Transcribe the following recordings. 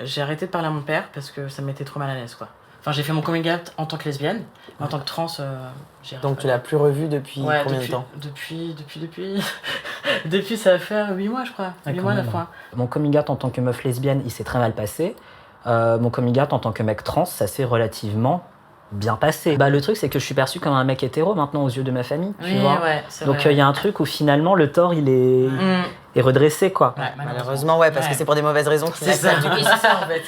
j'ai arrêté de parler à mon père parce que ça m'était trop mal à l'aise, quoi. Enfin, j'ai fait mon coming out en tant que lesbienne, mais en tant que trans, j'ai... Donc tu l'as plus revu depuis combien de temps? Depuis, ça va faire 8 mois, je crois. 8 mois, 9 mois. Mon coming out en tant que meuf lesbienne, il s'est très mal passé. Mon coming out en tant que mec trans, ça s'est relativement bien passé. Bah, le truc, c'est que je suis perçu comme un mec hétéro maintenant aux yeux de ma famille, tu vois. Ouais, c'est Donc vrai. y a un truc où finalement le tort, il est redressé, quoi. Ouais, Malheureusement, ouais, parce que c'est pour des mauvaises raisons qu'il c'est ça, accepte. oui, c'est ça en fait.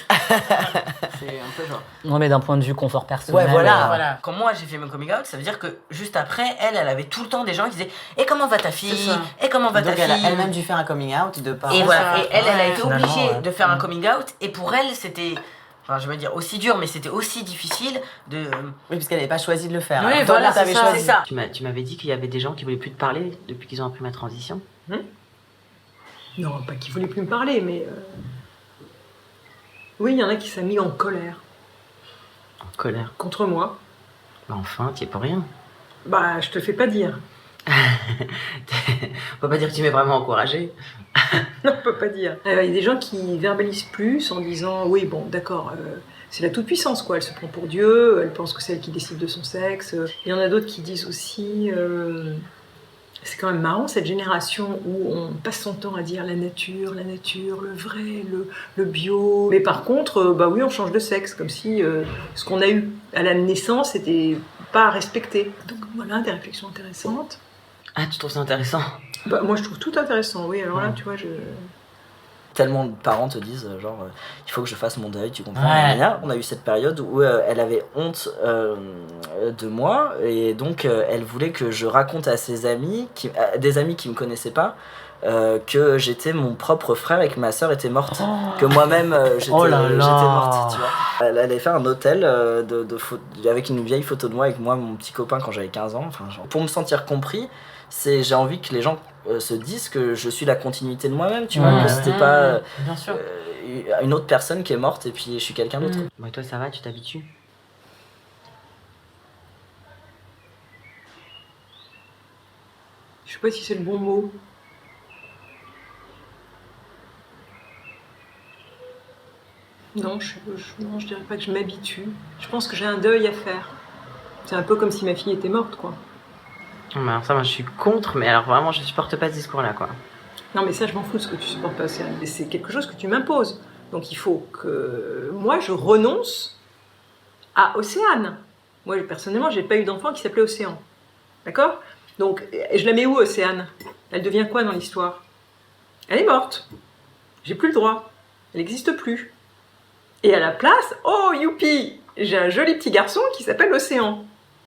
C'est un peu genre. Non, mais d'un point de vue confort personnel. Ouais, voilà. Voilà. Quand moi j'ai fait mon coming out, ça veut dire que juste après, elle avait tout le temps des gens qui disaient et comment va ta fille? C'est ça. Et comment va Donc ta elle a fille? elle-même dû faire un coming out de par. Et voilà. Et elle a été Finalement, obligée ouais. de faire un coming out. Et pour elle, c'était, enfin, je veux dire aussi dur, mais c'était aussi difficile de. Oui, parce qu'elle n'avait pas choisi de le faire. Oui, Toi, voilà, là, t'avais c'est ça, choisi. c'est ça. Tu m'avais dit qu'il y avait des gens qui voulaient plus te parler depuis qu'ils ont appris ma transition. Non, pas qu'il voulait plus me parler, mais... Oui, il y en a qui s'est mis en colère En colère. contre moi. Bah enfin, t'y es pour rien. Bah, je te le fais pas dire. On peut pas dire que tu m'es vraiment encouragée. Non, on peut pas dire. Il y a des gens qui verbalisent plus en disant, oui, bon, d'accord, c'est la toute-puissance, quoi. Elle se prend pour Dieu, elle pense que c'est elle qui décide de son sexe. Il y en a d'autres qui disent aussi... C'est quand même marrant cette génération où on passe son temps à dire la nature, le vrai, le bio. Mais par contre, bah oui, on change de sexe, comme si ce qu'on a eu à la naissance n'était pas respecté. Donc voilà, des réflexions intéressantes. Ah, tu trouves ça intéressant? Bah, moi, je trouve tout intéressant, oui. Alors là, tu vois, Tellement de parents te disent genre il faut que je fasse mon deuil, tu comprends? Ouais. On a eu cette période où elle avait honte de moi et donc elle voulait que je raconte à ses amis, des amis qui me connaissaient pas, que j'étais mon propre frère et que ma sœur était morte, que moi-même j'étais morte, tu vois. Elle allait faire un hôtel avec une vieille photo de moi avec moi, mon petit copain quand j'avais 15 ans, enfin, genre, pour me sentir compris. J'ai envie que les gens se disent que je suis la continuité de moi-même, tu vois, que c'était pas Bien sûr. une autre personne qui est morte et puis je suis quelqu'un d'autre. Bon, et toi, ça va, tu t'habitues? je sais pas si c'est le bon mot. Non, non, je dirais pas que je m'habitue. Je pense que j'ai un deuil à faire. C'est un peu comme si ma fille était morte, quoi. Non, mais alors ça, moi, je suis contre, mais alors vraiment, je supporte pas ce discours-là, quoi. Non, mais ça, je m'en fous de ce que tu supportes pas, Océane. C'est quelque chose que tu m'imposes. Donc il faut que moi, je renonce à Océane. Moi, personnellement, j'ai pas eu d'enfant qui s'appelait Océan. D'accord? Donc, je la mets où, Océane? Elle devient quoi dans l'histoire? Elle est morte. J'ai plus le droit. Elle n'existe plus. Et à la place, oh, youpi! J'ai un joli petit garçon qui s'appelle Océan.